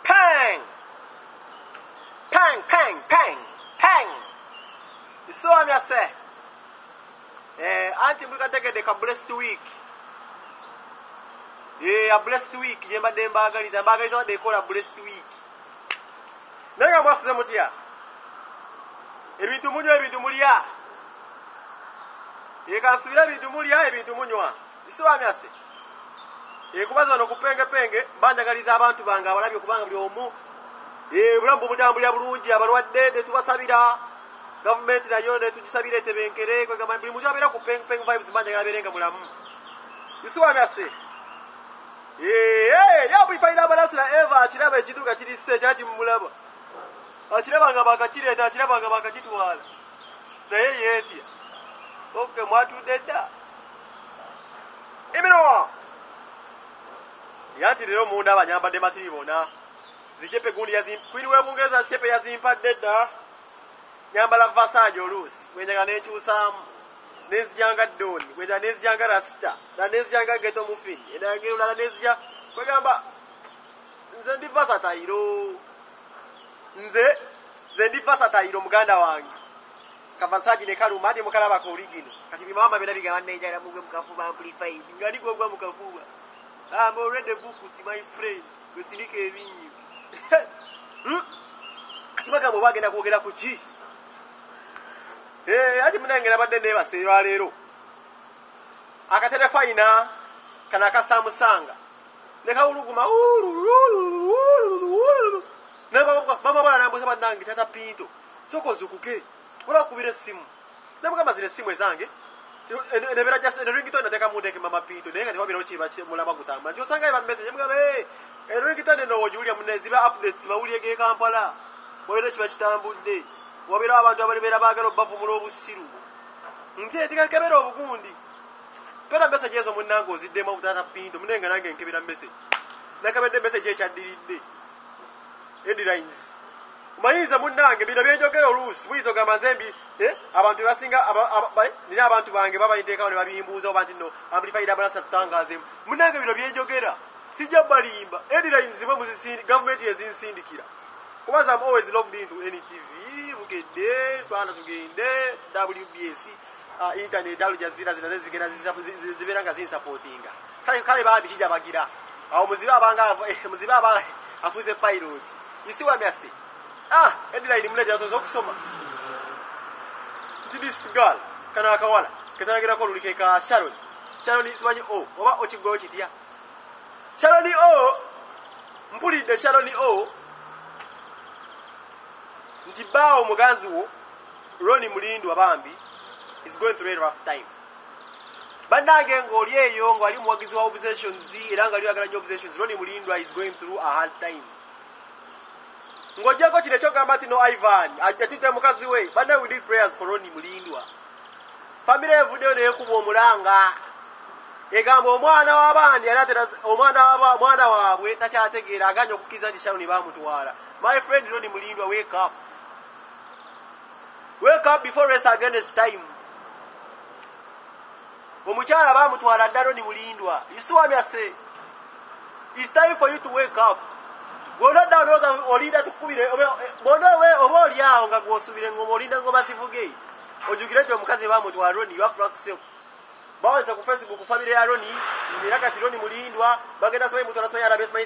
Pang! Pang, pang, pang, pang! You saw me, I say. Auntie, we can take a blessed week. Yeah, a blessed week. You remember them baggaries and baggaries what they call a blessed week. Nanga mwasuze mutya. Ebintu munywa ebintu mulya. Yekansubira ebintu mulya ebintu munywa. You saw me, I say. Kubaza no kupenge penge banjagaliza abantu bange abalabye kubanga buli omu bulambu butambulira bulungi abalwadde tubasabira government nayo netugisabira etebenkere kwegamba buli muntu abeera ku penge penge vibes banjagala abeerenga mulamu isuwami ase yabuifaira abalasira eva akiraba ekiduka kirisse kyati mumulaba akiraba nga bakakireeta akiraba nga bakakitwala naye yeetya oke mwatudde dda emiro Yanti lero munda abanyambadde matiri bona zichepe gundi kwini w'Ebungereza zichepe yazimpadde dda nyambala Versace oluusi wenjaga n'ekyusaamu nezijanga Doni wenjaga nezijanga Rasta na nezijanga Ghetto Muffin enagera ulala nezija kwegamba nze ndi Versatile nze ndi Versatile muganda wange Kavasaji ne kaluma ati mukalaba ko origino kati bimama bina bigamba nejala mugwe mukafuba amplified ngali gwa mukafuba I'm already booked with my friend. We see it ebinyi. Katibaga mu bagenda kwogera ku ki? Ati munangera badde ne baseera leero. Akaterefayina kana kasamusanga. Ne kawuluguma. Ne mama bala nambuza bandangi tata pinto. Soko zukuke. Ola kubira simu. Ne mugamba zine simu ezange. Nebera just ringtone nateka mudeke mama pinto nenga tibabira okiba mulaba gutamba nti osanga iba message mugabe ringtone no Julia munezi ba updates bawuliye ge Kampala boyero kiba kitambudde wabira abantu abalibera bagala obavumula obusiru nti etika kebera obugundi pera message ezo munango oziddemu obutata pinto munenga nange nkebera message nakabedde message ekyaddiridde headlines Mayiza munange bino byenjogera oluusi buyizo gamazembi abantu basinga nina abantu bange babayiteekawo ne babimbuuza oba nti no amplified abalasa tutangazemu munange bino byenjogera sijja balimba headlines zimwe muzisindi government yezinsindikira kubaza I'm always logged into NTV bukedde twana tugende WBS internet Al Jazeera zina zigenda zibeera nga zinsupportinga kale bambi kijja bagira awo muzibe abanga afuze pilot isiwa myasi headline mleja zo kusoma this girl kana akawala ketanagira ko lulike ka Sharon sibanyi oba okigoyo kitya Sharon mpulidde Sharon nti bawo muganzi wo Ronnie Mulindwa bambi is going through a rough time banange ngoli eyo ngo ali muwagizi wa obsessions era nga ali agala nyo obsessions Ronnie Mulindwa is going through a hard time Ngojako kine kyogamba ati no Ivan ajatite mukazi we bana we did prayers for Ronnie Mulindwa family evudde ne kuba omulanga egamba omwana w'abandi alatera omwana waabwe takyategeera aganya okukiza nti Sharon bamutwala my friend Ronnie Mulindwa wake up before race against time omukyala bamutwala dda Ronnie Mulindwa isuwami ase it's time for you to wake up Bona down olinda tukubire bona we oba oli awo nga gwosubire ngoma olinda ngoma sivuge ojugire nti omukazi bamutwala Ronnie you have to accept bawanza ku Facebook family ya Ronnie era kati Ronnie Mulindwa bagenda sabayi mutwala sabayi arabe sabayi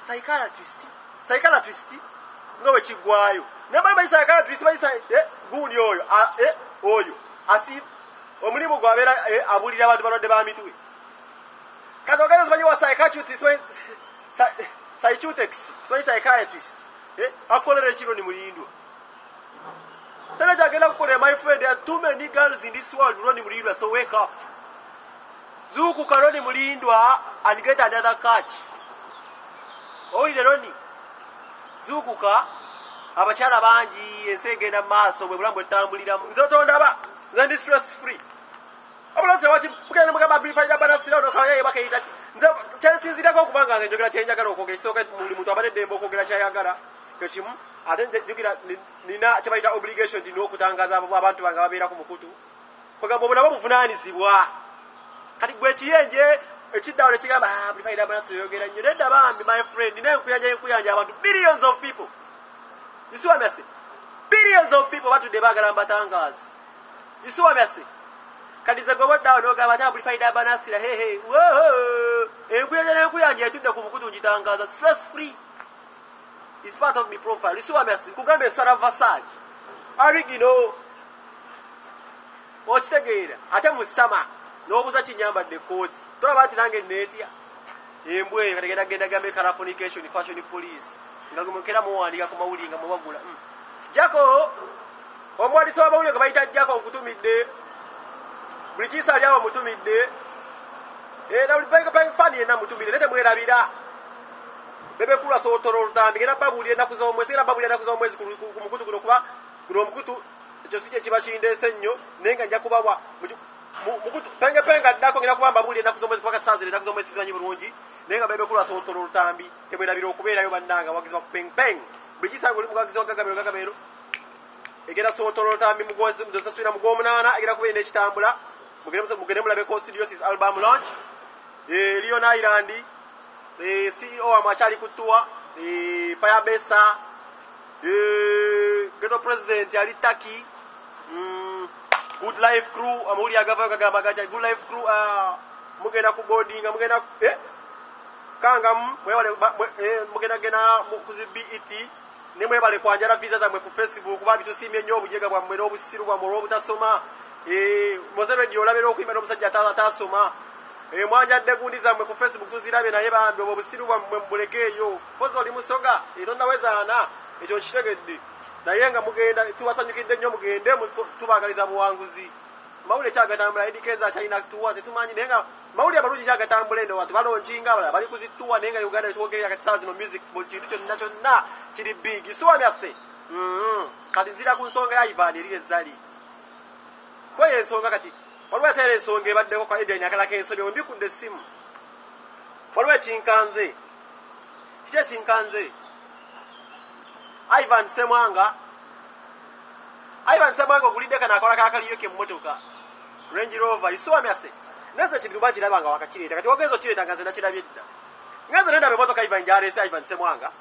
psychiatrist ngowe kigwayo namba bayi psychiatrist bayi gundi oyo asi omulimu gwabera abulira abantu balodde ba mitwe katogana sabayi wa psychiatrist psychiatrist akolera ekiro ni Mulindwa tena jagenda kukolera my friend there are too many girls in this world Ronnie Mulindwa so wake up zuku Ronnie Mulindwa and get another catch the Ronnie zuku abakyala bangi esegenda maaso bwe bulambo tambulira nzotondaba nze stress free abulose wachi bugenda mugamba amplified abanasira no kaye bakayita nze kyensinzirako okubanga nze njogera kyenjagala okwogesa oka buli muntu abadde dembo okwogera kyayagala kekimu ate njogera nina kyebayita obligation ti n'okutangaza abantu bange babeera ku mukutu kwagamba obona babuvunaanyizibwa kati gwe kiyenje ekiddawo ne kigamba amplified Banassi yogera nnyo nedda bambi my friend nenkuyanja abantu billions of people. You see what I say? Billions of people batudde baagala mbatangaazi. You see what I say? Kati ze gwe boddawo n'ogamba amplified Banassi hehe whoa enkuyanja etudde ku mukutu ngitangaaza stress free. It's part of my profile. You see what I say? Kugambe Sarah Versace. Original. Okitegeera ate mu sama n'obuuza kinyambadde kooti tolaba nti nange neetya embwe kategenda gambe californication fashion police nga gumukera muwandiika ku mawulire nga mubagula jako omuwandiisi w'amawulire ge bayita jako nkutumidde buli kiisali awo mutumidde fani yenna mutumidde ne temwerabira bebekulwa sootolo olutambi genda babuulira ennaku z'omwezi genda babuulira ennaku z'omwezi ku mukutu guno kuba guno omukutu ekyo si kye kiba kindeese nnyo naye nga nja kubabwa penga ddako ngenda kuba mbabuulira ennaku z'omwezi paka tusanzire ennaku z'omwezi sizimanyi bulungi naye nga bebekulwa sootolo olutambi temwerabira okubeerayo bannanga wagizibwa ku peng buli kisanga oli mugagizi wa gagabeero egenda sootolo olutambi mugosasubira mu gw'omunaana egenda kubeera n'ekitambula mugende mulabeko Studiosis album launch Leon Island CEO wamwe akyali ku tour Firebesa Ghetto President ali Taki Good Life Crew amuli agava kagamba gacha Good Life Crew mugenda ku boarding mugenda kanga mugenda gena kuzi BET nemwe bale kwanjala visa zamwe ku Facebook kuba bitusimye nnyo obujega bwa mmwe n'obusiru bwa muro butasoma Moze Radio olabera okuyimba n'omusajja atasoma mwanjadde gundi zammwe ku Facebook tuzirabe naye bambi obusiru bwa mmwe mbulekeeyo pozo oli musoga tondawezaana ekyo kitegedde naye nga mugenda tuwasanyukidde nnyo mugende tubaagaliza buwanguzi mawulire kyagatambula edikeza kyalina tuwa tetumanyi naye nga mawulire amalungi kyagatambula eno watu balonkinga abalala bali kuzituwa naye nga Uganda etwogerera kati saa zino music mu kintu kyonna kyonna kiri big isuwamyase kati nzira ku nsonga ya Ivan eri ezzali kweyo ensonga kati waliwo ateera ensonga ebaddeko kwa Eden akalako ensobi wembikudde essimu waliwo ekinkanze kiki ekinkanze Ivan Semwanga ogulidde kana akola kakaliyoke mmotoka Range Rover isuwamyase neze kintu bakiraba nga wakakireeta kati wagenza okireeta nga nze nakirabye dda ngenze nenda emmotoka Ivan gyaleese Ivan Semwanga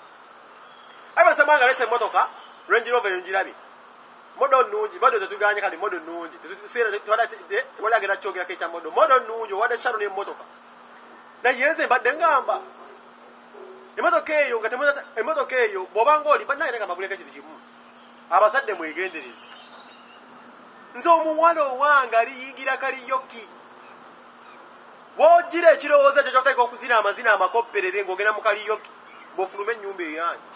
alese emmotoka Range Rover yongirabye modo nungi bado tetuganye kali modo nungi twali agenda kyogera kecha modo nungi wadde shano n'emmotoka naye yenze mbadde ngamba emmotoka eyo bw'obanga oli bannange tenga mbaguleko ekintu kimu abazadde mwegenderezi nze omuwala owange aliyingira kaliyoki w'ogira ekirowoozo ekyo ky'otaika okuzina amazina amakopperere ng'ogenda mu kaliyoki bw'ofuluma ennyumba eyange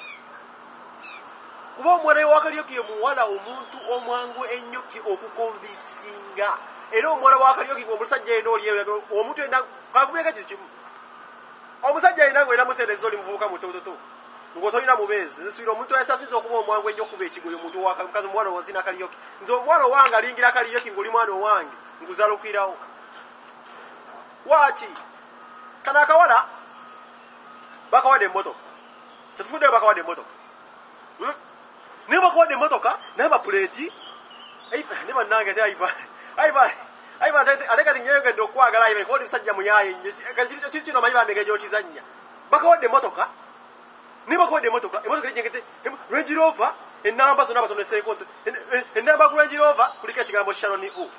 kuba omuwala wa kaliyoki ye muwala omuntu omwangu ennyo okukonvisinga era omuwala wa kaliyoki ng'omusajja yena oli omuntu yena kakubireko ekintu kimu omusajja yena ng'oyina museereza oli muvubuka mutototo ng'otolina mubeezi nsuubira omuntu ayasasinza okuba omwangu ennyo okuba ekigoyi omuntu mukazi omuwala owazina kaliyoki nze omuwala owange alingira kaliyoki ng'oli mwana owange nguzalukirawo waki kana akawala bakawadde emmotoka tetufuddeyo bakawadde emmotoka niba bakawadde emmotoka naye bapuleeti ne bannange ate kati nyeyongedde okwagala Ivan kuba oli musajja muyaaye nnyo kino manyi bambege gyokizannya bakawadde emmotoka niba bakawadde emmotoka lijengete Range Rover ennamba zonna batoneseeko ennamba ku Range Rover kuliko ekigambo Sharon O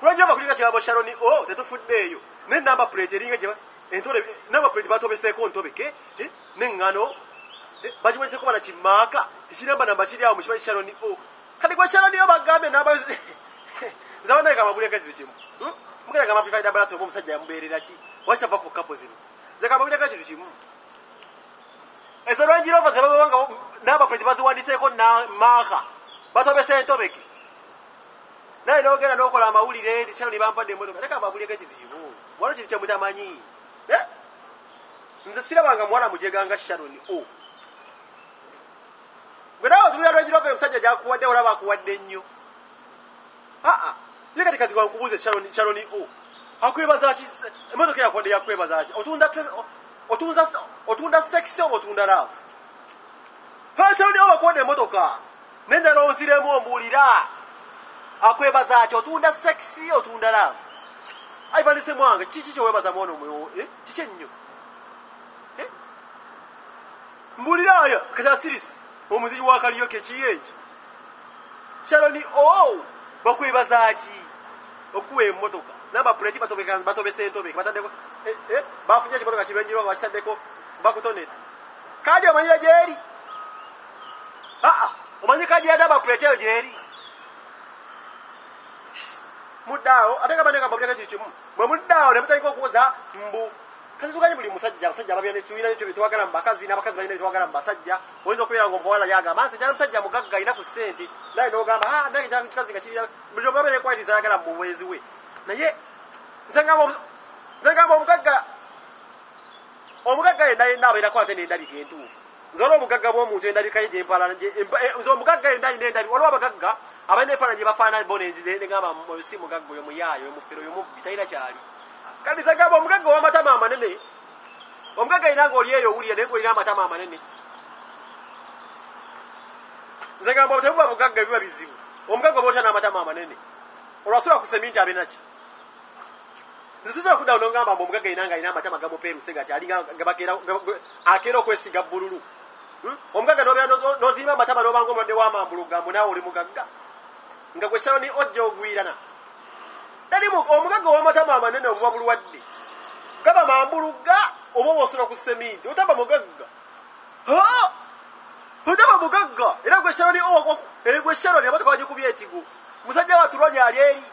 ku Range Rover kuliko ekigambo Sharon O tetufuddeeyo n'ennamba plate eringa gye namba plate batobeseeko ntobeke n'eŋŋano bagimanyize kuba na kimaaka ekiramba namba kiri awo mu kimanyi Sharon O kati gwe Sharon O bagambe namba nze abanayeka amabulireko ekintu kimu mugenda nga amplified Banassi oba omusajja yamubeerera ki wakitava ku kapo zino nze kamabulireko ekintu kimu ezo Range Rover ze babanga namba plate baziwandiseeko maaka batobese entobeke naye n'ogenda n'okola amawulire nti Sharon bampadde emmotoka leka amabulireko ekintu kimu waliwo kintu kyemutamanyi nze sirabanga muwala mujeganga Sharon O gwe nawe otulira Range Rover omusajja gyakuwadde olaba akuwadde nnyo ye kati wankubuuze Sharon O akwebaza ki emmotoka yakuwadde yakwebaza ki otunda seksi oba otunda laavu Sharon O bakuwadde emmotoka nenjala onziremu ombuulira akwebaza ati otunda sexy otunda love aibalise mwanga chichi kyo webaza mwono mwe chiche nnyo mbulira oyo kata sirisi omuziri wa kaliyo kekiyenje Sharoni bakwebaza ati okuwe emotoka namba plate batobese entobe batandeko bafunye kimotoka kibenjiro bakitandeko bakutonera kadi omanyira jeri omanyi kadi ya namba plate yo jeri mudao ataka baneka babuleka chichimu mwe mudao ne mutandika okuza mbu kazi tukanye buli musajja babiyane tuwina nicyo bitwagala mbakazi n'abakazi bayine bitwagala mbasajja oyinza okubera ngo mpowala yaga manzi jana musajja mugagga ina ku sente naye n'ogamba nange jana kazi ngakibira buli omwabere kwayiriza yagala mu bwezi we naye nzengamba omugagga yenda abeera kwate n'endabika entuufu nzola omugagga bw'omuntu endabika ye gyempala nze omugagga yenda ayina endabika waliwo abagagga abalina efaana gye bafaana bonenzi negamba si mugagga oyo muyaayo oyo mufere oyo mubbi talina kyali kati nzengamba omugagga ow'amatama amanene omugagga yina ng'oli eyo owulira naye ng'olina amatama amanene nzengamba tebuba bugagga biba bizibu omugagga oba otya n'amatama amanene olwasula ku seminti abe naki nzisobola kuddawo nongamba mbu omugagga yina nga alina amatama gamupeeruse gati akeera okwesiga bbululu omugagga nobeera nozimba amatama n'obanga omulwadde w'amambuluga mbu naawe oli mugagga nga gwe Sharoni ojja ogwirana omugagga ow'amatama amanene obuba bulwadde gaba mambuluga oba osula ku seminti otaba mugagga otaba mugagga era gwe Sharoni amotoka wagikubya ekigo musajja watu Roni ali eri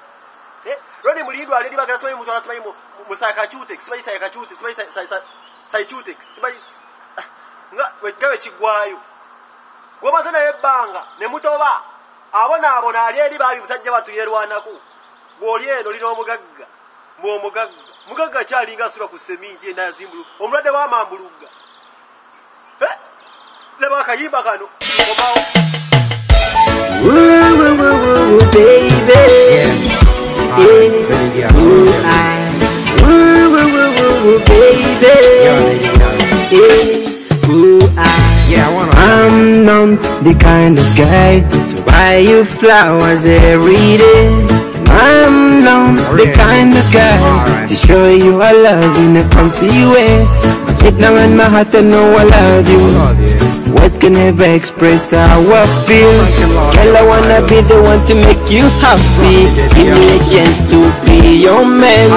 Roni mulindwa ali eri bagala simanyi mutwala simanyi musakacutex simanyi sayakacutex simanyi saycutex simanyi gawe kigwayo gwemaze naye ebbanga ne mutoba abonaabona ali eri baabi musajja watu yerwanaku gw'oli eno olina omugagga mugagga kyalinga asula ku seminti enda yazimbulu omulwadde w'amambuluga leba akayimba kano obawo I'm not the kind of guy to buy you flowers every day. I'm not the kind of guy to show you I love in a fancy way. But deep down in my heart I know I love you. Words can never express how I feel. Girl, I wanna be the one to make you happy. Give me a chance to be your man.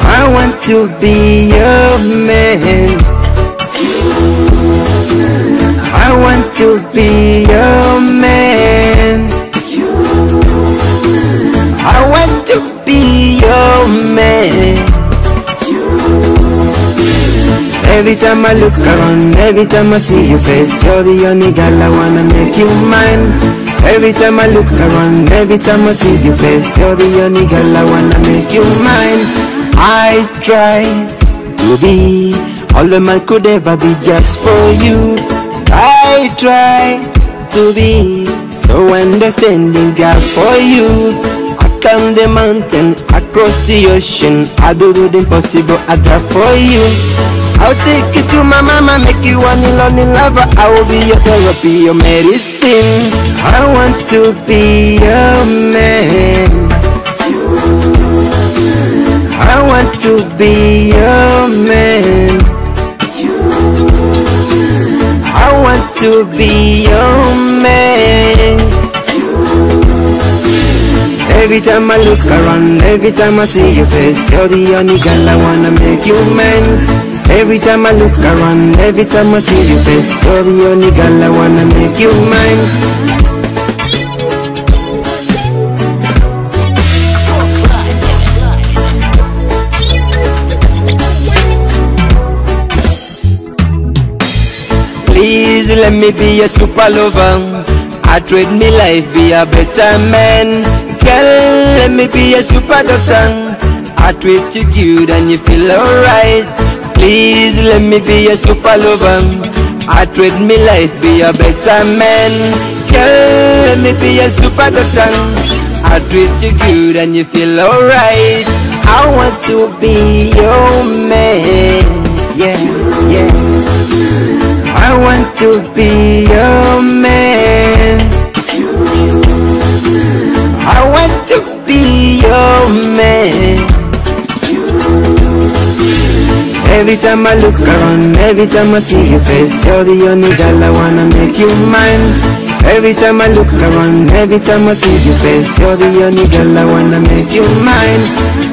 I want to be your man. I want to be your man. I want to be your man. Every time I look around, every time I see your face, you're the only girl I wanna make you mine. Every time I look around, every time I see your face, you're the only girl I wanna make you mine. I try to be all the man could ever be just for you. I try to be so understanding girl for you. Climb the mountain, across the ocean, I do the impossible, I die for you. I'll take you to my mama, make you one and only lover. I will be your therapy, your medicine. I want to be your man. I want to be your man. I want to be your man. Every time I look around, every time I see your face, you're the only girl I wanna make you man. Every time I look around, every time I see your face, you're the only girl I wanna make you mine. Please let me be your super lover. I trade me life, be a better man. Girl, let me be a super doctor. I treat you good and you feel alright. Please let me be a super lover. I trade me life, be a better man. Girl, let me be a super doctor. I treat you good and you feel alright. I want to be your man. Yeah, yeah. I want to be your man. I want to be your man. Every time I look around, every time I see your face, you're the only girl I wanna make you mine. Every time I look around, every time I see your face, you're the only girl I wanna make you mine.